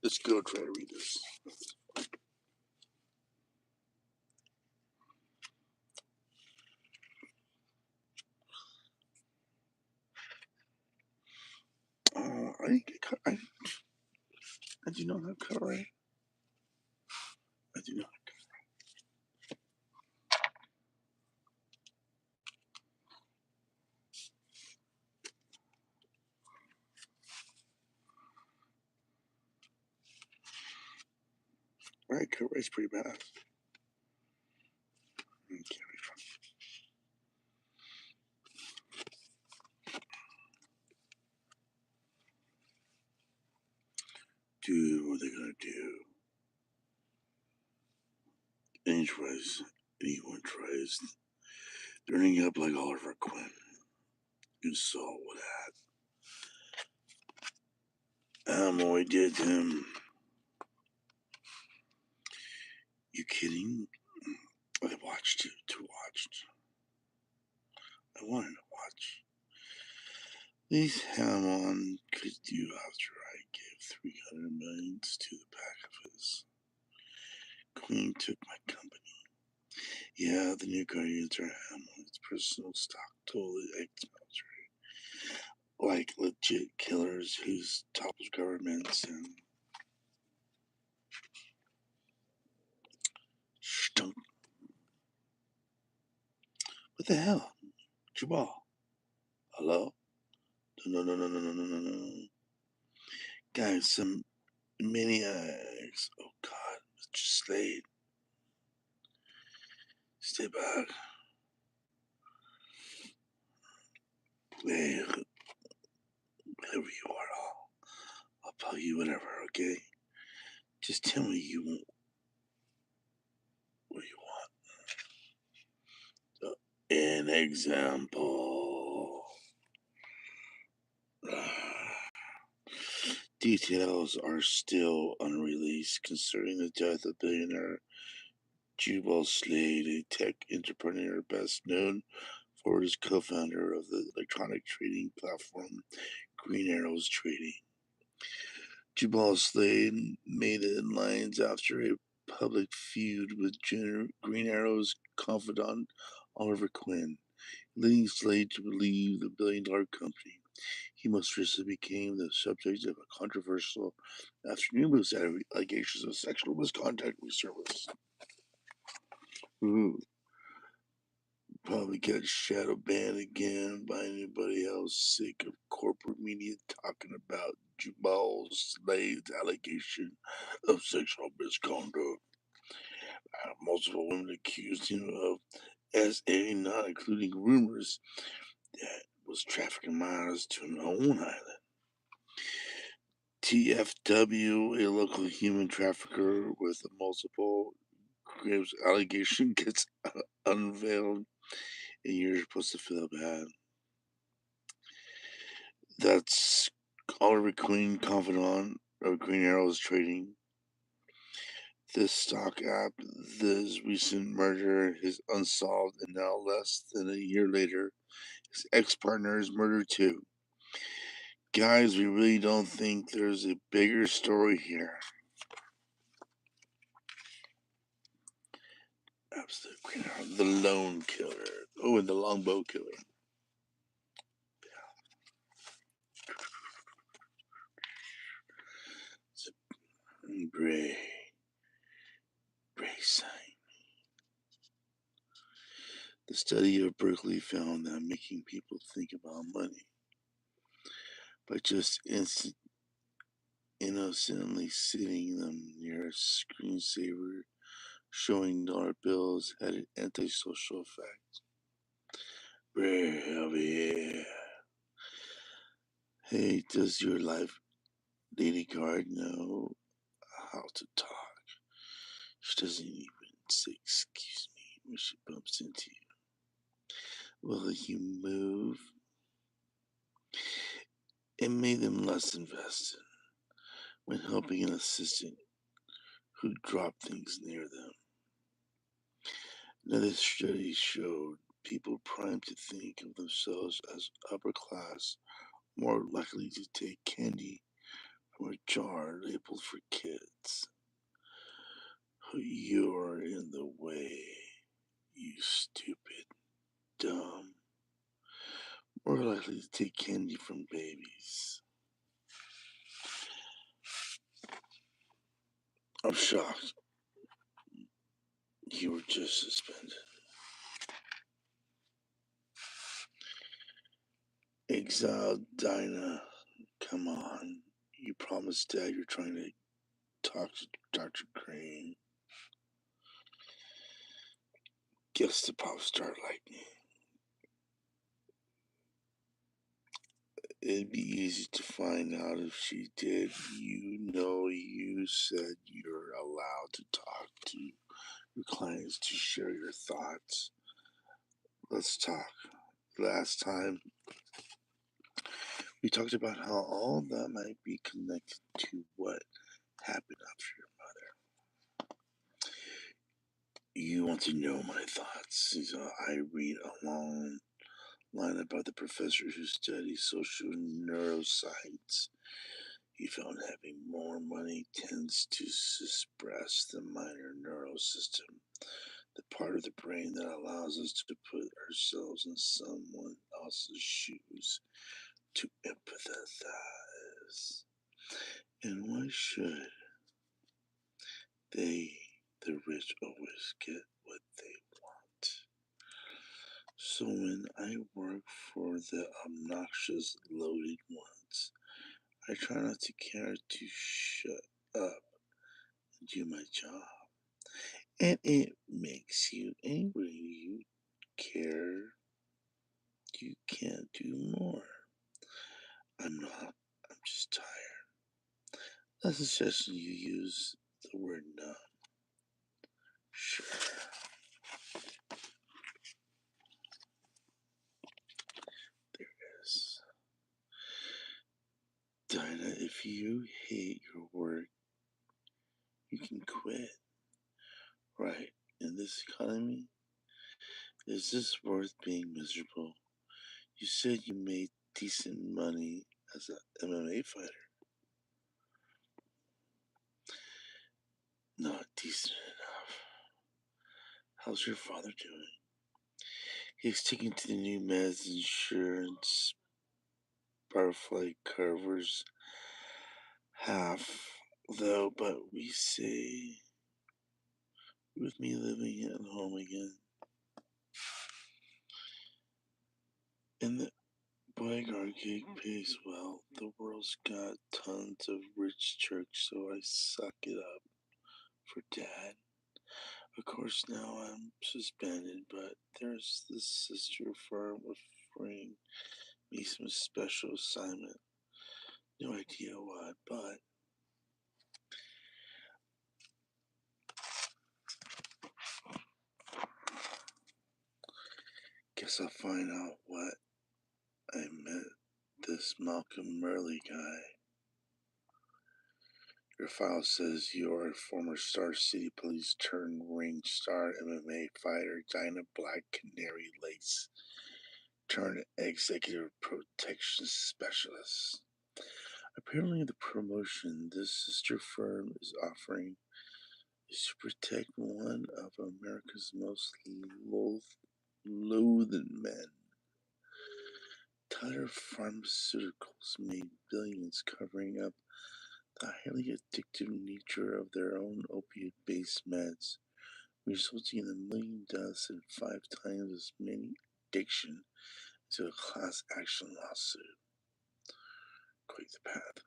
Let's go try to read this. Oh, I didn't get cut. I do not have cut right. I do not. Right, cut right's pretty bad. Okay. Do what they're gonna do. Anyone tries turning up like Oliver Queen. You saw what that Amoy did to him. You kidding? I watched it to watch. I wanted to watch. These Hammond could do after I gave 300 millions to the back of his. Queen took my company. Yeah, the new Guardians are Hammond's personal stock, totally ex-military. Like legit killers whose topples governments and stunk. What the hell? Jabal. Hello? No. Guys, some maniacs. Oh God, Mr. Slade. Stay back. Hey, whatever you are, I'll tell you whatever, okay? Just tell me what you want. An example. Details are still unreleased concerning the death of billionaire Jubal Slade, a tech entrepreneur best known for his co-founder of the electronic trading platform Green Arrows Trading. Jubal Slade made headlines after a public feud with Green Arrow's confidant Oliver Queen, leading Slade to believe the billion-dollar company he most recently became the subject of a controversial after numerous allegations of sexual misconduct with service. Ooh, probably get shadow banned again by anybody else sick of corporate media talking about Jubal Slade's allegation of sexual misconduct. Multiple women accused him of SA, not including rumors that was trafficking minors to an own island. TFW, a local human trafficker with a multiple graves allegation, gets unveiled, and you're supposed to feel bad. That's Oliver Queen, confidant of Green Arrows Trading. This stock app, this recent murder is unsolved, and now less than a year later, his ex-partner is murdered too. Guys, we really don't think there's a bigger story here. Absolute Green Arrow, the lone killer. Oh, and the longbow killer. Bray sign. The study of Berkeley found that making people think about money by just innocently sitting them near a screensaver showing dollar bills had an antisocial effect. Bray over here. Hey, does your life lady guard know how to talk? She doesn't even say excuse me when she bumps into you. Will you move? It made them less invested when helping an assistant who dropped things near them. Another study showed people primed to think of themselves as upper class more likely to take candy or a jar labeled for kids. You're in the way, you stupid, dumb, more likely to take candy from babies. I'm shocked. You were just suspended. Exiled Dinah, come on. You promised Dad you're trying to talk to Dr. Crane. Guess the pop star like me. It'd be easy to find out if she did. You know, you said you're allowed to talk to your clients to share your thoughts. Let's talk. Last time, we talked about how all that might be connected to what happened after your mother. You want to know my thoughts. So I read a long line about the professor who studies social neuroscience. He found having more money tends to suppress the minor neural system, the part of the brain that allows us to put ourselves in someone else's shoes, to empathize. And why should they, the rich, always get what they want? So when I work for the obnoxious, loaded ones, I try not to care to shut up and do my job. And it makes you angry. You care. You can't do more. I'm not. I'm just tired. I suggest you use the word numb. Sure. There it is. Dinah, if you hate your work, you can quit. Right. In this economy, is this worth being miserable? You said you made decent money as an MMA fighter. Not decent enough. How's your father doing? He's sticking to the new meds insurance. Butterfly covers half, though, but we say with me living at home again. And the bodyguard gig pays well. The world's got tons of rich jerks, so I suck it up for Dad. Of course, now I'm suspended, but there's this sister firm offering me some special assignment. No idea what, but guess I'll find out what I met this Malcolm Murley guy. Your file says you are a former Star City Police turned ring star MMA fighter, Dinah Black Canary Lace turned executive protection specialist. Apparently, the promotion this sister firm is offering is to protect one of America's most loathed men. Tyler Pharmaceuticals made billions covering up the highly addictive nature of their own opiate-based meds, resulting in a million deaths and 5 times as many addiction to a class action lawsuit. Quite the path.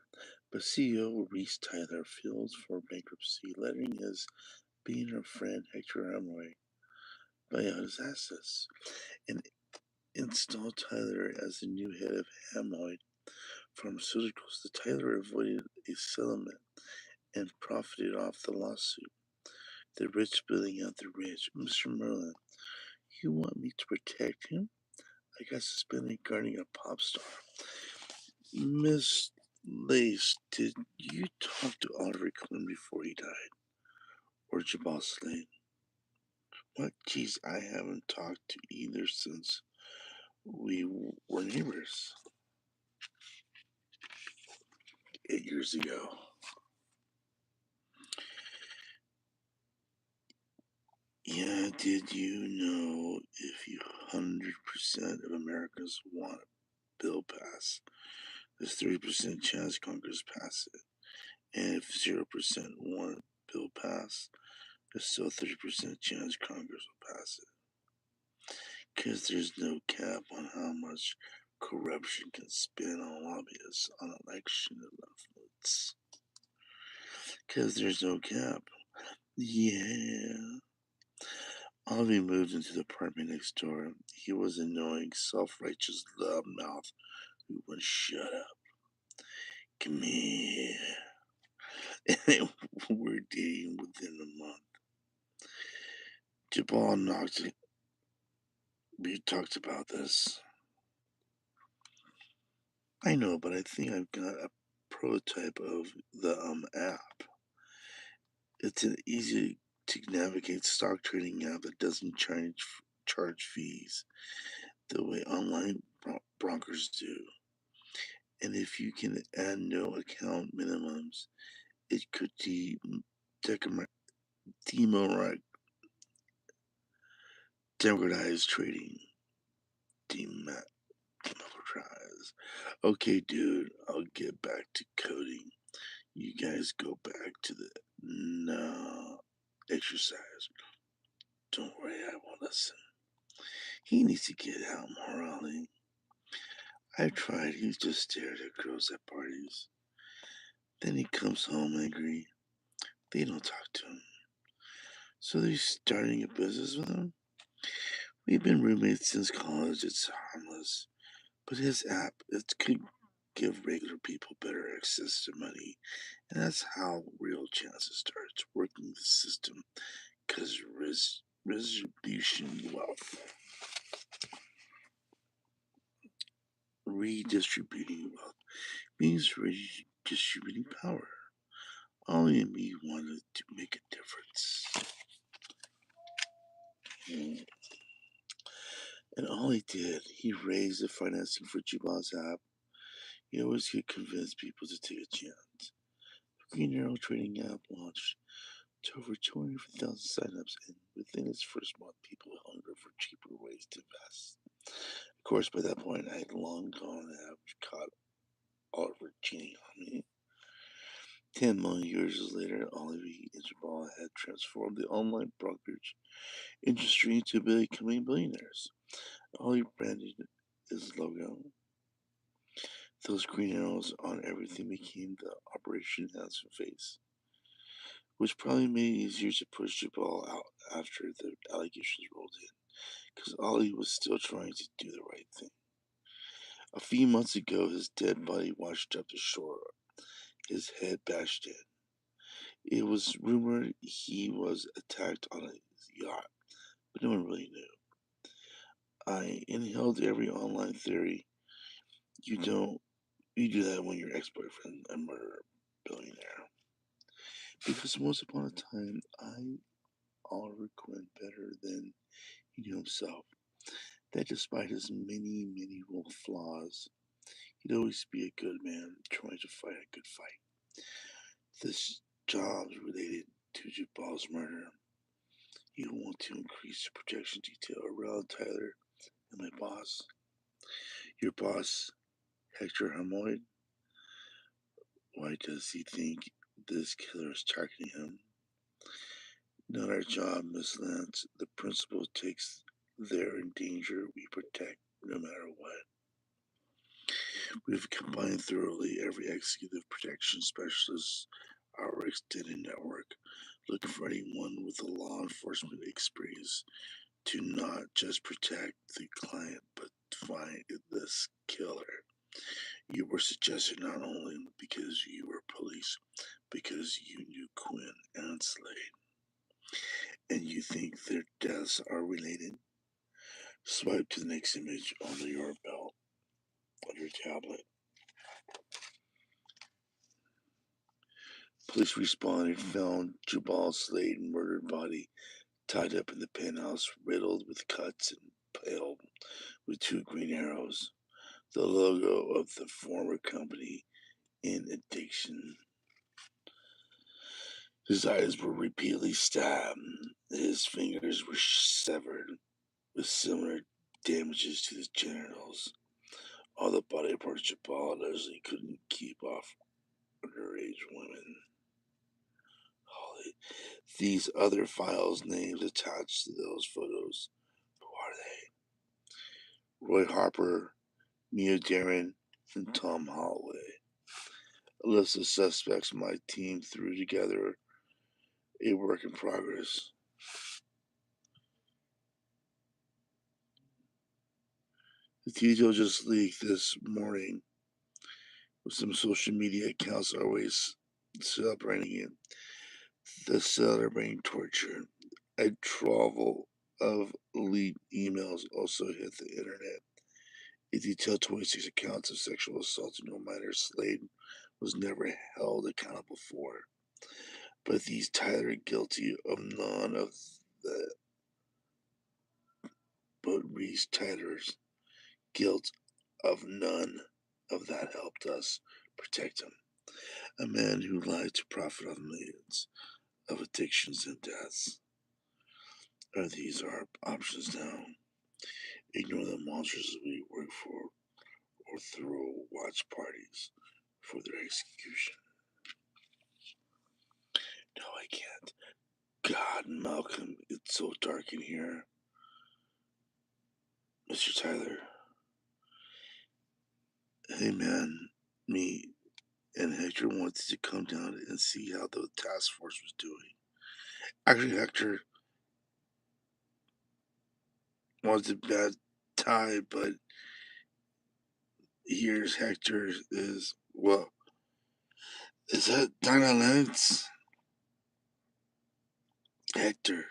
But CEO Reese Tyler filed for bankruptcy, letting his billionaire friend Hector Amroy buy out his assets and install Tyler as the new head of Amroy Pharmaceuticals. The Tyler avoided a settlement and profited off the lawsuit. The rich billing out the rich. Mr. Merlin, you want me to protect him? I got suspended guarding a pop star. Miss Lace, did you talk to Oliver Quinn before he died? Or Jabal Slade? What? Geez, I haven't talked to either since we were neighbors. years ago. Yeah, did you know if 100% of Americans want a bill passed, there's 3% chance Congress pass it. And if 0% want a bill passed, there's still 3% chance Congress will pass it. Because there's no cap on how much corruption can spend on lobbyists on election influence. Because there's no cap. Yeah. Ollie moved into the apartment next door. He was an annoying, self-righteous loudmouth who wouldn't shut up. Come here. And we're dating within a month. Jabal knocked it. We talked about this. I know, but I think I've got a prototype of the app. It's an easy to navigate stock trading app that doesn't charge fees the way online brokers do. And if you can add no account minimums, it could democratize trading. Democratize. Okay, dude, I'll get back to coding. You guys go back to the exercise. Don't worry, I won't listen. He needs to get out more early. I've tried, he's just stared at girls at parties. Then he comes home angry. They don't talk to him. So they're starting a business with him? We've been roommates since college, it's harmless. But his app, it could give regular people better access to money. And that's how real chances starts working the system. Because redistribution wealth. Redistributing wealth means redistributing power. Ollie and me wanted to make a difference. And Ollie did. He raised the financing for Jubal's app. He always could convince people to take a chance. The Green Arrow trading app launched to over 200,000 signups, and within its first month, people hungered for cheaper ways to invest. Of course, by that point, I had long gone and have caught Oliver cheating on me. 10 million years later, Oliver and Jabal had transformed the online brokerage industry into becoming billionaires. Ollie branded his logo. Those green arrows on everything became the Operation Handsome Face, which probably made it easier to push Jabal out after the allegations rolled in, because Ollie was still trying to do the right thing. A few months ago, his dead body washed up the shore, his head bashed in. It was rumored he was attacked on a yacht, but no one really knew. I inhaled every online theory. You do that when your ex-boyfriend a murder billionaire. Because once upon a time, I Oliver Quinn better than he knew himself. That despite his many, many flaws, he'd always be a good man trying to fight a good fight. This job's related to Jabal's murder. You want to increase the protection detail around Tyler and my boss. Your boss, Hector Hamoid. Why does he think this killer is targeting him? Not our job, Miss Lance. The principal takes they're in danger, we protect no matter what. We've combined thoroughly every executive protection specialist, our extended network, looking for anyone with a law enforcement experience to not just protect the client, but find this killer. You were suggested not only because you were police, because you knew Quinn and Slade. And you think their deaths are related? Swipe to the next image on your belt, on your tablet. Police responded, found Jabal Slade's murdered body tied up in the penthouse, riddled with cuts and paled with two green arrows, the logo of the former company in addiction. His eyes were repeatedly stabbed, his fingers were severed with similar damages to his genitals. All the body parts abolished, he couldn't keep off underage women. Holy. These other files' names attached to those photos. Who are they? Roy Harper, Mia Darren, and Tom Holloway. A list of suspects my team threw together, a work in progress. The detail just leaked this morning with some social media accounts always celebrating it. The celebrating torture. A travel of leaked emails also hit the internet. It detailed 26 accounts of sexual assault to no minor Slade was never held accountable for. But these Tyler are guilty of none of the but Reese Tyler's guilt of none of that helped us protect him. A man who lied to profit off millions of addictions and deaths. Are these our options now? Ignore the monsters we work for, or throw watch parties for their execution. No, I can't. God, Malcolm, it's so dark in here. Mr. Tyler. Hey, man, me and Hector wanted to come down and see how the task force was doing. Actually, Hector was a bad tie, but here's Hector is, well, is that Dinah Lance? Hector,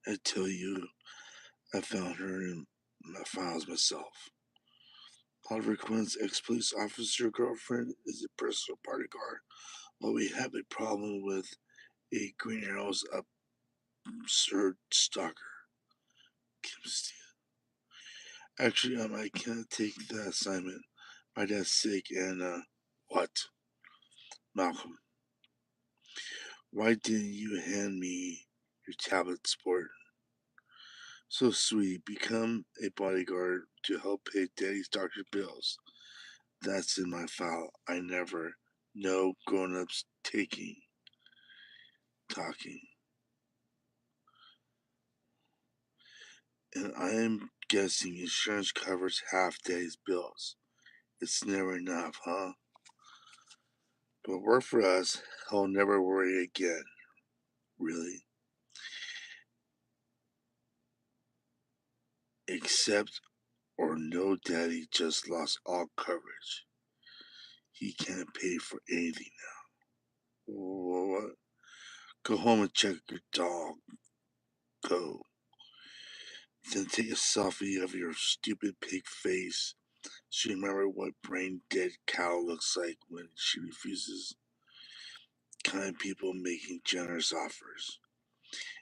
I tell you, I found her in my files myself. Oliver Quinn's ex-police officer girlfriend is a personal bodyguard, but we have a problem with a Green Arrow's absurd stalker, Kim Steele. Actually, I can't take the assignment. My dad's sick and, what? Malcolm, why didn't you hand me your tablet, sport? So sweet, become a bodyguard to help pay daddy's doctor bills. That's in my file. I never know grown-ups talking. And I am guessing insurance covers half daddy's bills. It's never enough, huh? But work for us, I'll never worry again. Really. Except or no, daddy just lost all coverage. He can't pay for anything now. What? Go home and check your dog. Go. Then take a selfie of your stupid pig face so you remember what brain dead cow looks like when she refuses kind people making generous offers.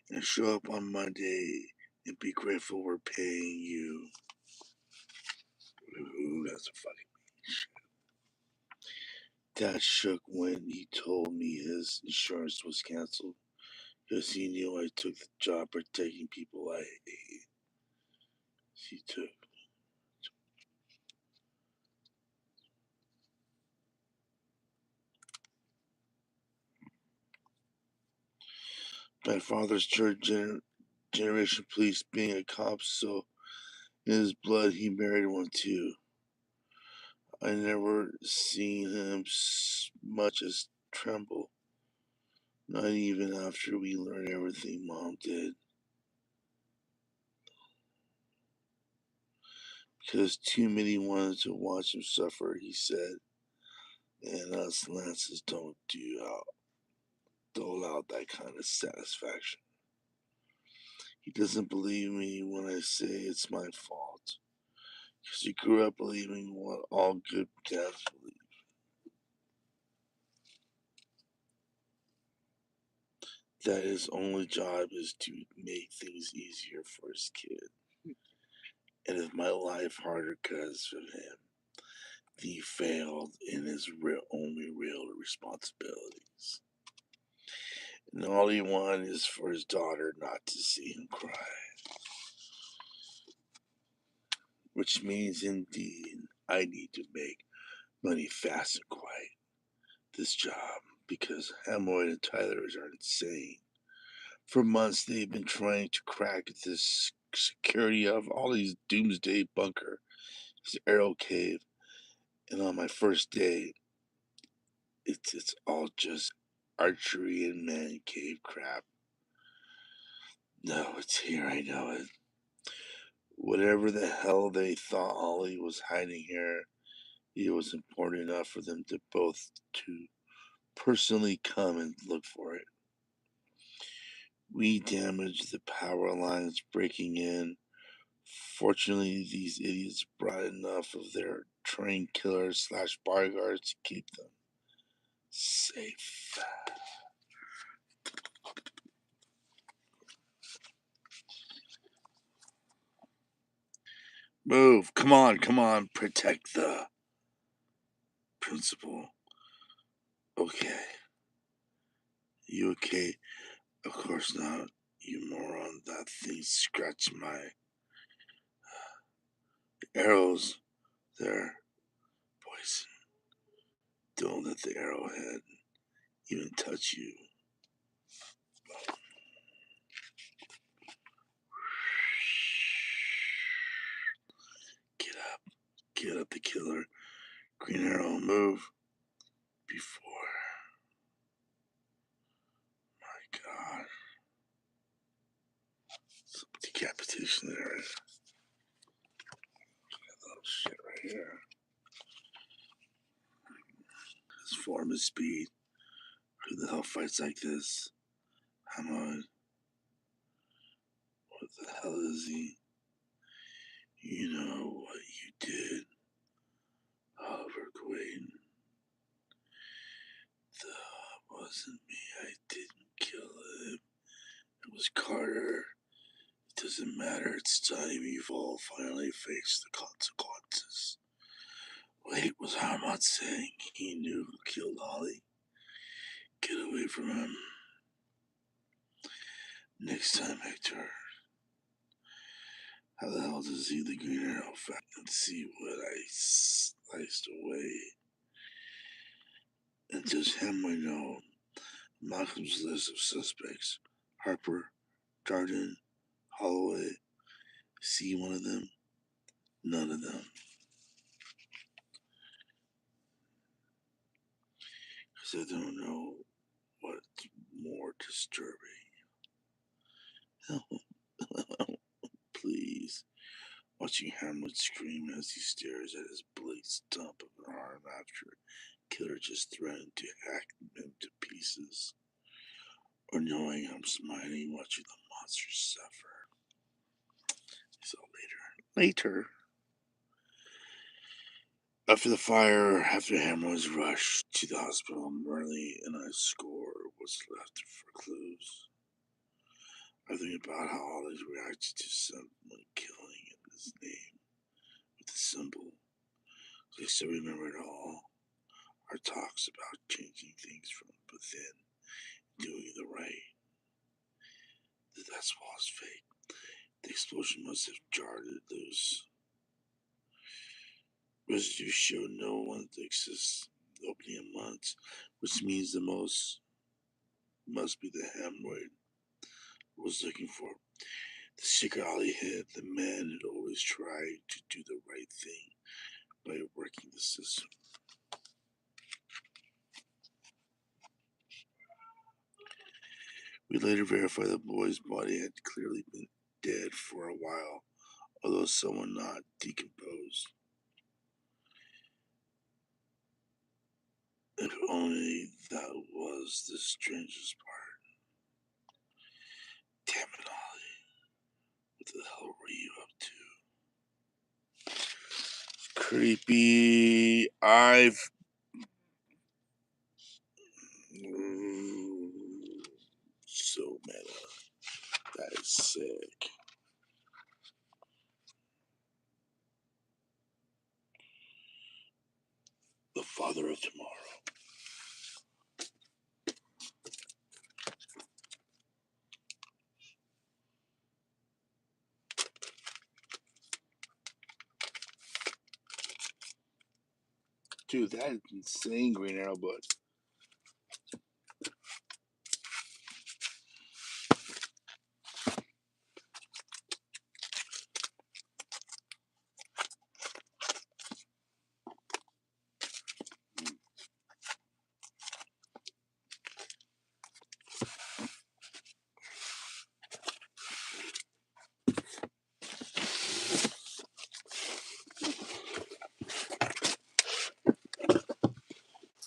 And show up on Monday and be grateful we're paying you. Ooh, that's a funny. Dad shook when he told me his insurance was canceled because he knew I took the job protecting people I hate. He took. My father's generation police being a cop, so in his blood he married one too. I never seen him much as tremble. Not even after we learned everything Mom did. Because too many wanted to watch him suffer, he said. And us Lances don't dole out that kind of satisfaction. He doesn't believe me when I say it's my fault. Because he grew up believing what all good dads believe. That his only job is to make things easier for his kid. And if my life harder because of him, He failed in his only real responsibilities. And all he wanted is for his daughter not to see him cry. Which means, indeed, I need to make money fast and quiet this job because Hamoid and Tyler's are insane. For months, they've been trying to crack this security of all these doomsday bunker, this arrow cave, and on my first day, it's all just archery and man cave crap. No, it's here, I know it. Whatever the hell they thought Ollie was hiding here, it was important enough for them to both to personally come and look for it. We damaged the power lines breaking in. Fortunately, these idiots brought enough of their trained killers / bodyguards to keep them safe. Move. Come on. Protect the principal. Okay. You okay? Of course not. You moron. That thing scratched my arrows. There. Poison. Don't let the arrowhead even touch you. Get up. Get up, the killer. Green arrow, move. Before. My God. Some decapitation there. Oh, shit right here. His form, his speed. Who the hell fights like this? I'm on. What the hell is he? You know what you did, Oliver Quaid. That wasn't me. I didn't kill him. It was Carter. It doesn't matter. It's time you've all finally faced the consequences. Wait, was Harmon saying he knew who killed Ollie? Get away from him. Next time, Hector. How the hell does he, the Green Arrow, find and see what I sliced away? And does Hemway know Malcolm's list of suspects? Harper, Darden, Holloway. See one of them? None of them. Because I don't know what's more disturbing. Please. Watching Hamlet scream as he stares at his blade stump of an arm after Killer just threatened to hack him to pieces. Or knowing I'm smiling watching the monsters suffer. So later. After the fire, after Hammer was rushed to the hospital, Marley and I's score was left for clues. I think about how Ollie's reacted to someone killing in his name with the symbol. So I still remember it all. Our talks about changing things from within, doing the right. That wall's fake. The explosion must have jarred it loose. Residue showed no one that exists opening in months, which means the most must be the hemorrhoid was looking for. The secret Ollie hid, the man had always tried to do the right thing by working the system. We later verified the boy's body had clearly been dead for a while, although somewhat not decomposed. If only that was the strangest part. Damn it, Ollie. What the hell were you up to? Creepy. So meta. That is sick. father of tomorrow. Dude, that is insane, Green Arrow, but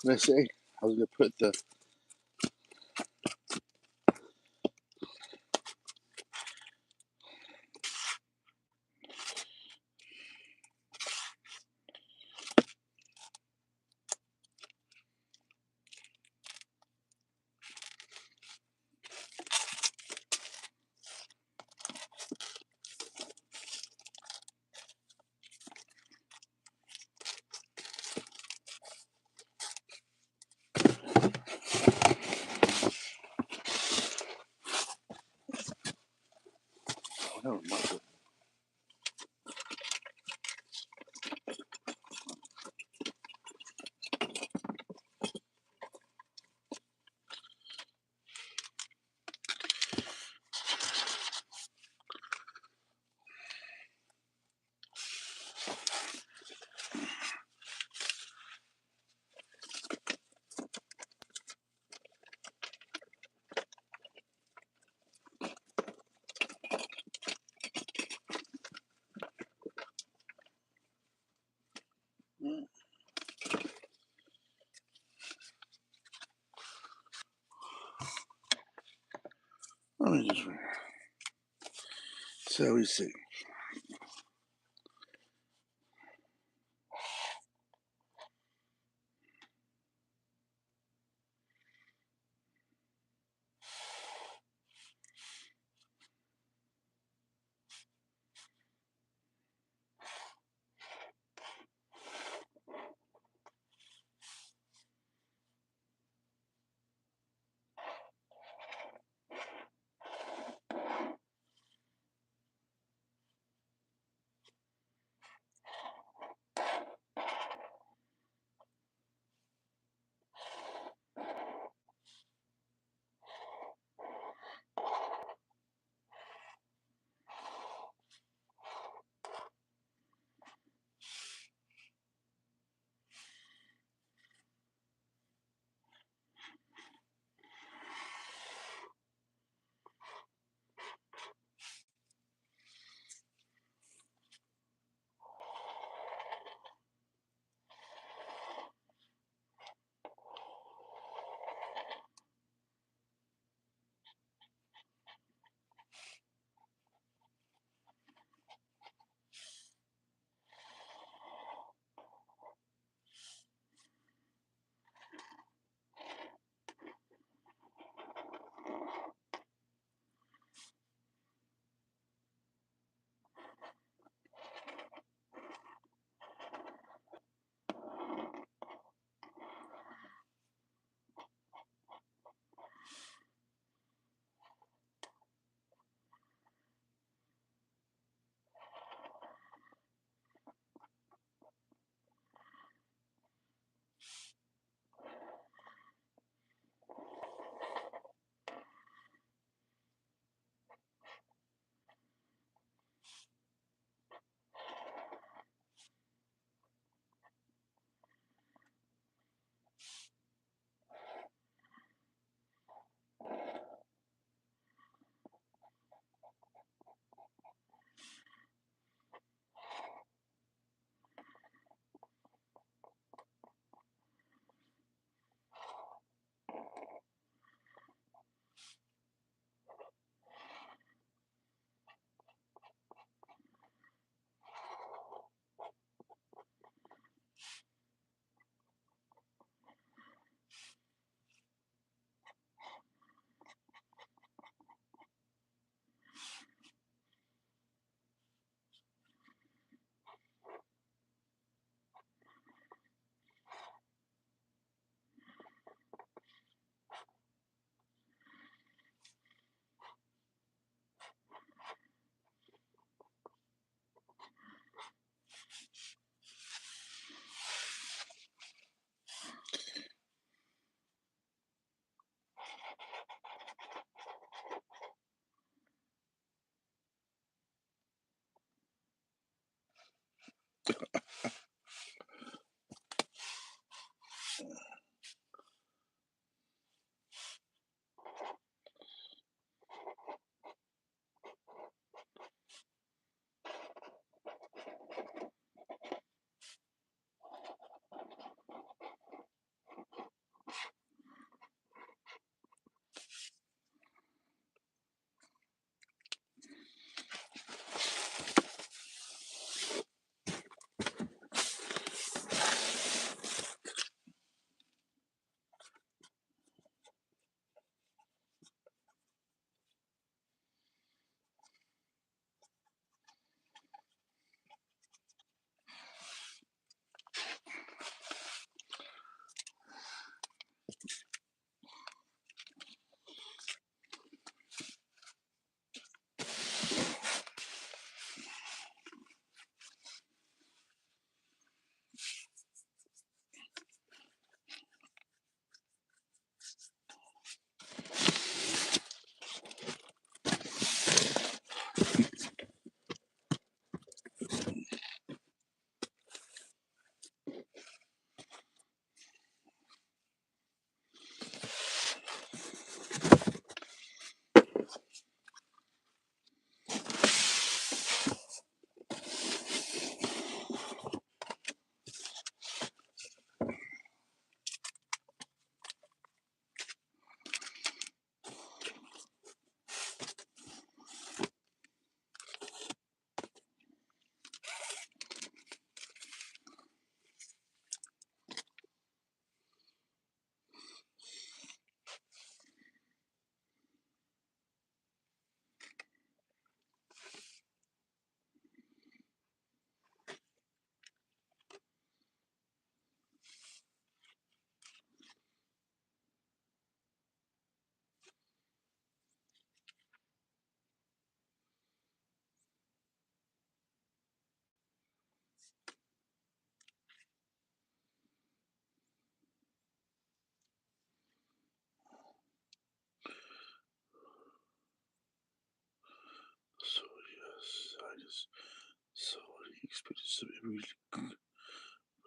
what did I say? I was gonna put the whatever marker. Let me just. So we see.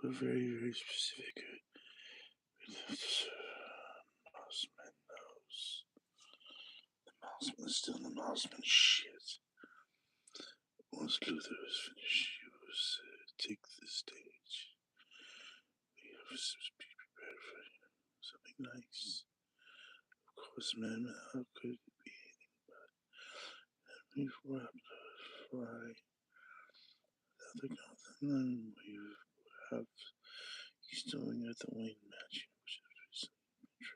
we're very, very specific. Mouseman knows. The Mouseman is still in the Mouseman shit. Once Luther is finished, you will take the stage. We have be prepared for something nice. Of course, man, how could it be anything but we've wrapped a fly without the content, and we have he's doing at the Wayne match, which has recently been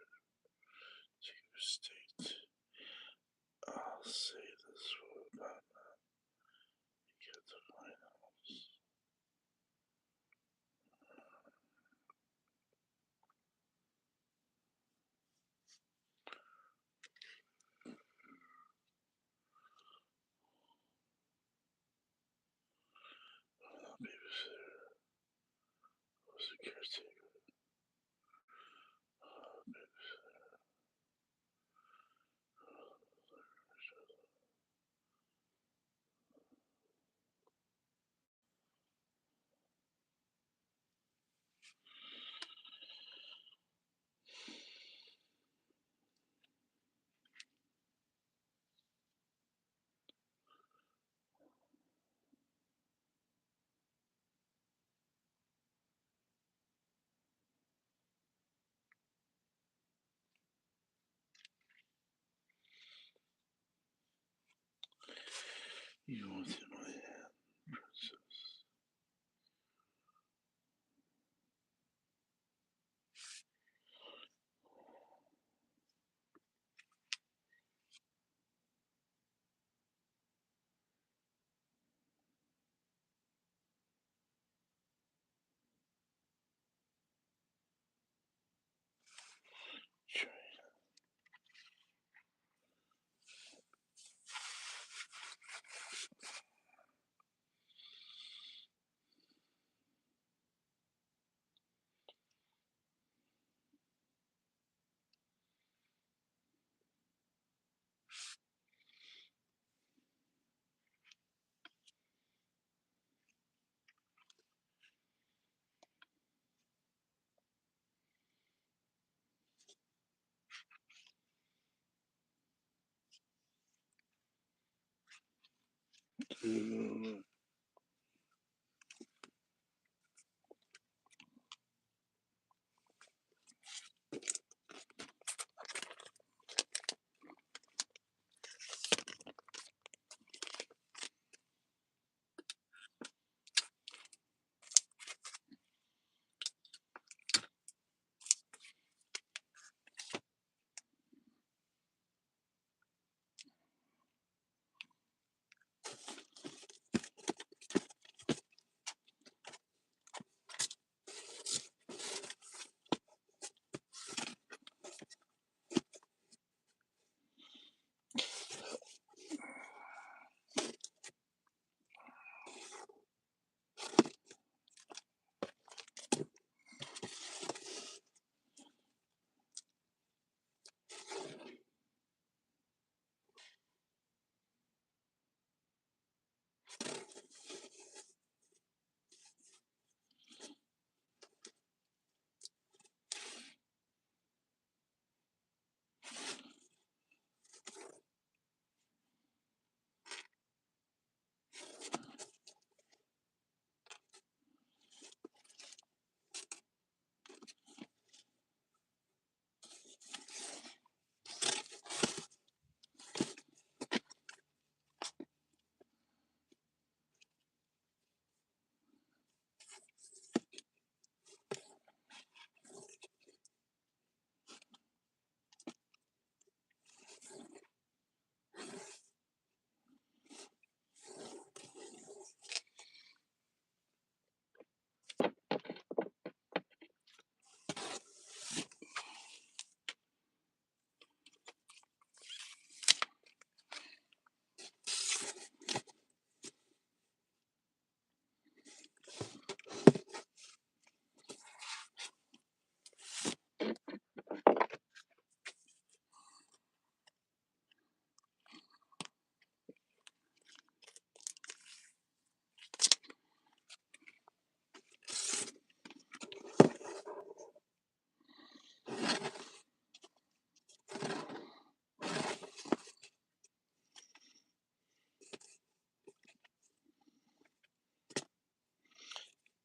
to your state. I'll say this for about get the finals. Babysitter was a caretaker. You wanted my hand, princess.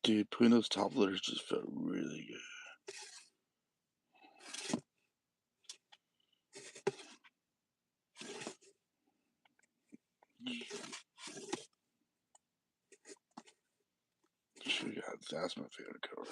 Dude, putting those top letters just felt really good. Yeah, that's my favorite cover.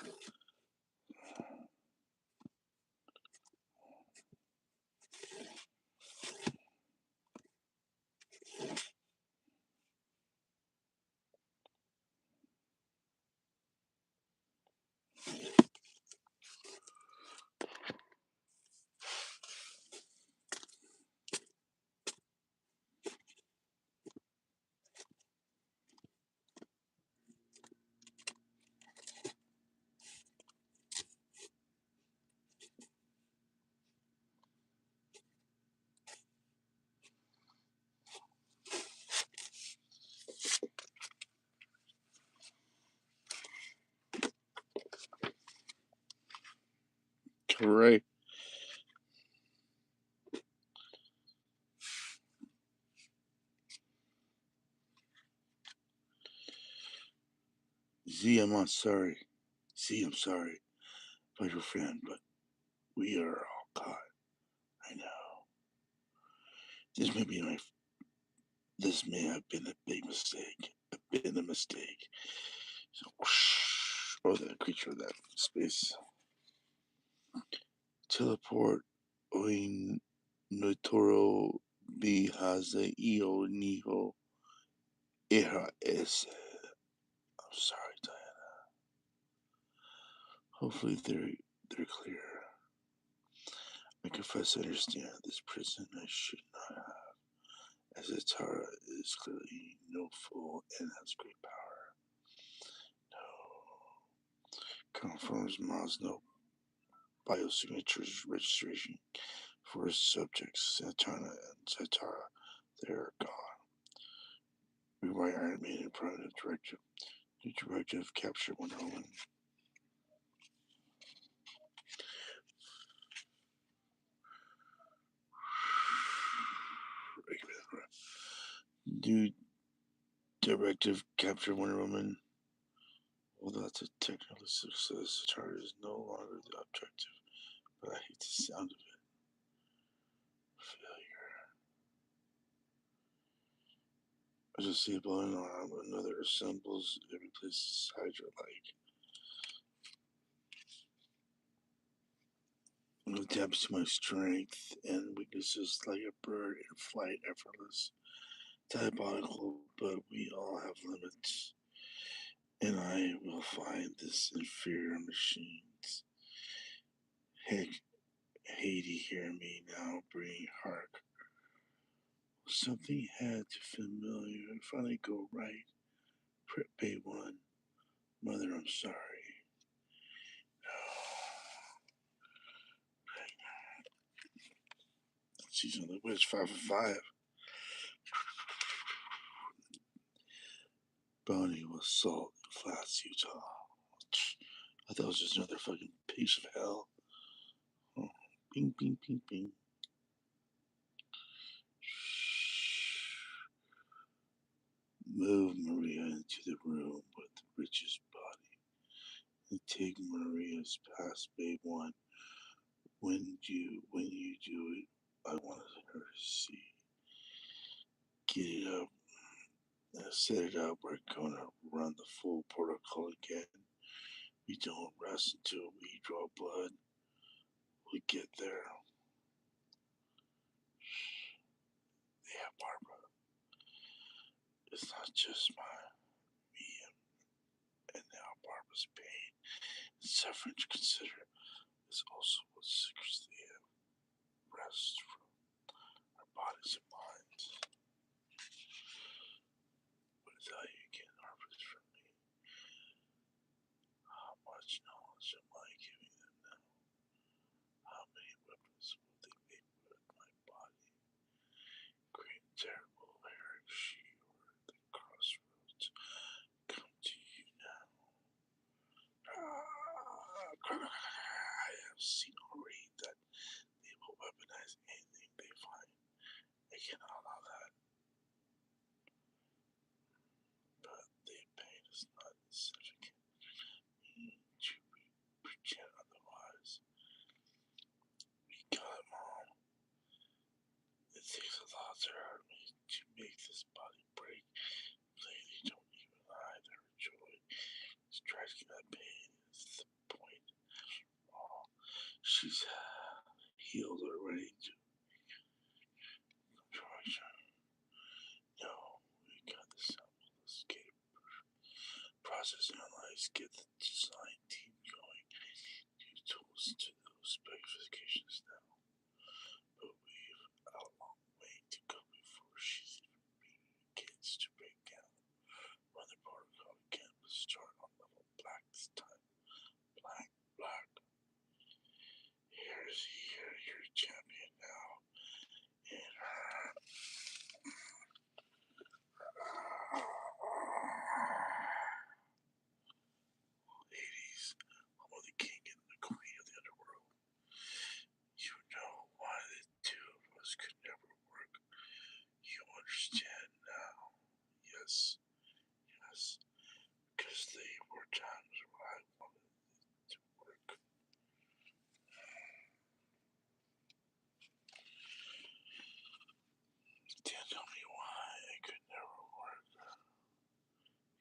Correct. Z, I'm not sorry. Z, I'm sorry about your friend, but we are all caught. I know. This may be my. This may have been a big mistake. A mistake. So, whoosh, or that creature of that space. Teleport. Oin Notoro Bihaze Io Niho Era S. I'm sorry, Diana. Hopefully they're clear. I confess I understand this prison I should not have, as Atara is clearly no fool and has great power. No. Confirms Masno biosignatures registration for his subjects, Satana and Satara. They're gone. Rewrite Iron Maiden Primitive Directive. New directive capture Wonder Woman. New directive capture Wonder Woman. Well, that's a technical success. Charter is no longer the objective, but I hate the sound of it. Failure. As a stable an arm, another assembles and replaces Hydra like. It adapts to my strength and weaknesses like a bird in flight, effortless. Diabolical, but we all have limits. And I will find this inferior machines. Heck, Haiti, hear me now, bring hark. Something had to familiar and finally go right. Prep Bay 1. Mother, I'm sorry. She's on the West 5 for 5. Bonnie was Salt, Flats, Utah. I thought it was just another fucking piece of hell. Oh, bing, bing, bing, bing. Move Maria into the room with Rich's body and take Maria's past Bay 1. When you do it, I wanted her to see. Get it up. Set it up. We're gonna run the full protocol again. We don't rest until we draw blood. We get there. Yeah, Barbara. It's not just me and now Barbara's pain and suffering to consider. It's also what secretly have rest from our bodies and minds. What is how you can harvest from me? How much knowledge am I giving them now? How many weapons will they make with my body? Great, terrible Eric, she or the crossroads. Come to you now. I have seen already that they will weaponize anything they find. I cannot allow that, but their pain is not insignificant. thoughts are hard me to make this body break. Plainly don't even hide her joy. Striking that pain is the point. Oh, she's healed already to control. No, we got the sample escape process analyze, get the design team going. New tools to those specifications now. But we've a long way to go before she begins to break down. Run the protocol again, but start on level black this time. Black, black. Here's your champion now. And ladies, I'm the king and the queen of the underworld. You know why the two of us could never work. You understand now. Yes, yes. Because they were times where I wanted to work. Can't tell me why I could never work.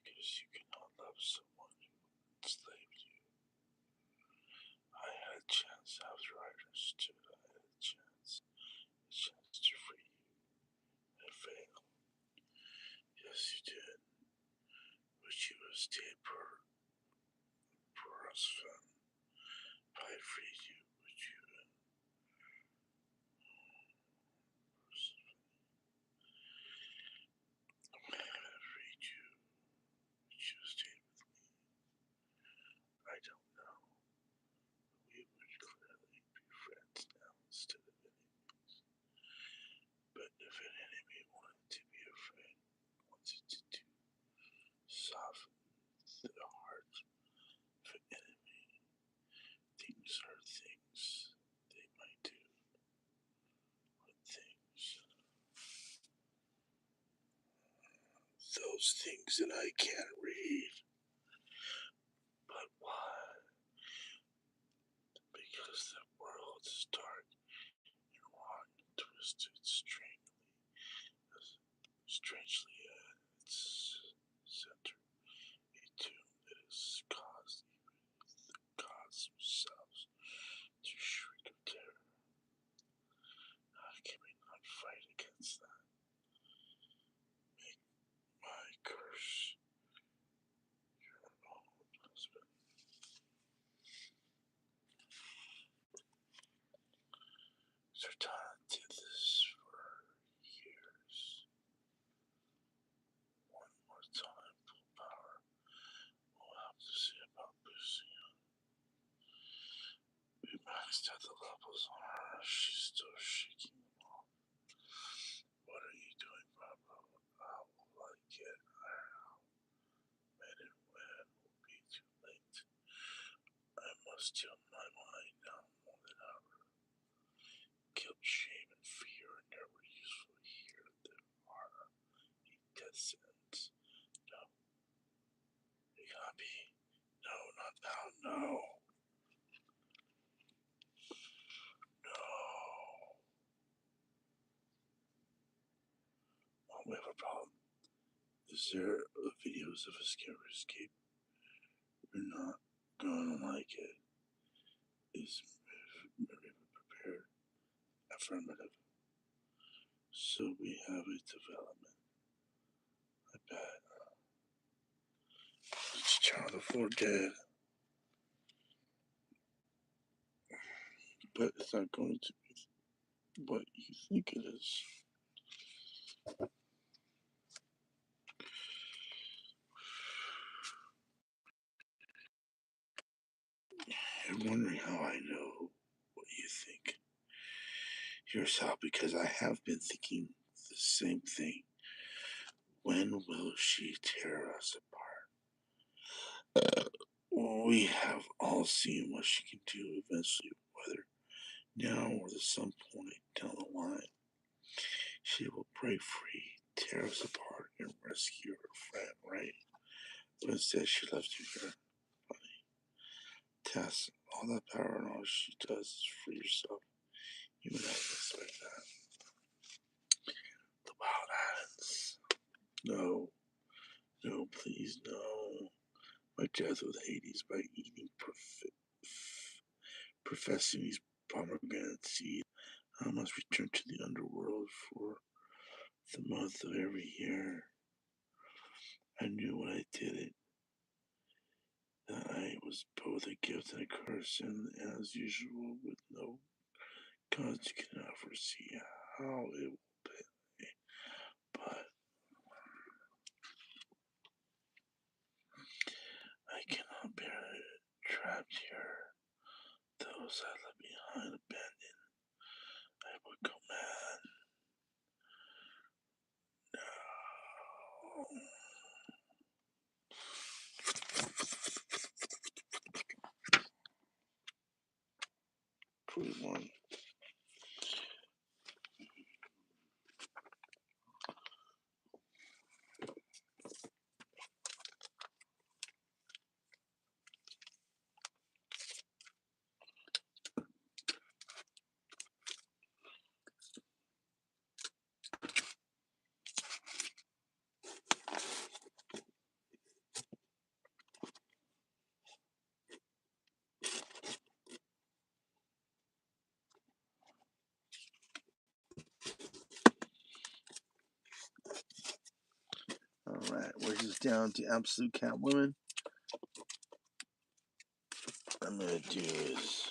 Because you cannot love someone who enslaved you. I had a chance after I understood. I had a chance to free you. I failed. Yes, you did. But you have stayed for us, fun. I freed you, but you I freed you, but you stayed with me. I don't know. We would clearly be friends now instead of enemies. But if an enemy wanted to be a friend, wanted to soften the heart of an enemy, things are things they might do. What things? Those things that I can't read. But why? Because the world is dark and wrong and twisted strangely at its center. A tomb that has caused even the gods themselves to shriek of terror. How can we not fight against that? Make my curse your own husband. Sertan did this for years. One more time, full power. We'll have to see about boosting him. We maxed out the levels on her. She's still shaking them off. What are you doing, Pablo? How will I get her out? Men and women will be too late. I must tell my mind now more than ever. Guilt, shame, and fear are never useful here. There are a death sentence. No. Be happy. No, not now. No. No. Oh, we have a problem. Is there videos of a scary escape? We're not gonna like it. Is Mary prepared? Affirmative. So we have a development. I bet. It's child on the floor dead. But it's not going to be what you think it is. You're wondering how I know what you think yourself, because I have been thinking the same thing. When will she tear us apart? We have all seen what she can do eventually, whether now or at some point down the line. She will break free, tear us apart, and rescue her friend, right? But instead, she left you here, honey. Tess, all that power and all she does is free herself. You and I expect that. Wild Islands. No. No, please, no. My death with Hades by eating professing these pomegranate seeds. I must return to the underworld for the month of every year. I knew when I did it that I was both a gift and a curse, and as usual, with no gods cannot foresee how it will be. But I cannot bear it. Trapped here, those I left behind abandoned. I would go mad. No. 21. Alright, we're just down to absolute Catwoman. What I'm gonna do is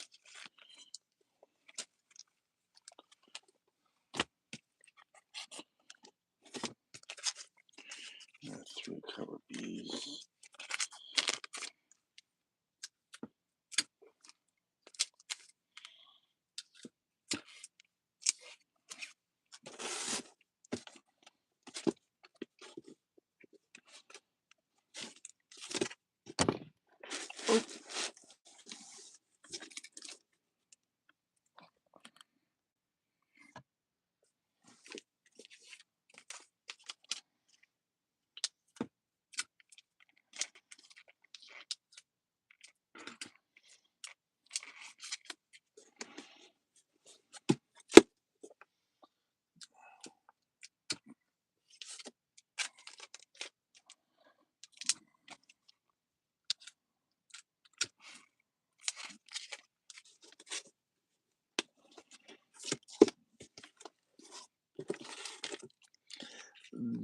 through a couple of bees. Oh.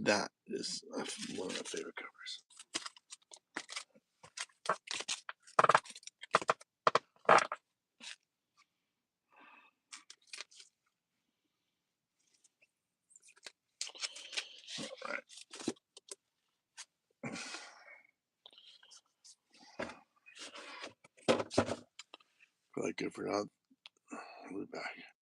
That is one of my favorite covers. Alright. Probably good for now. We'll be back.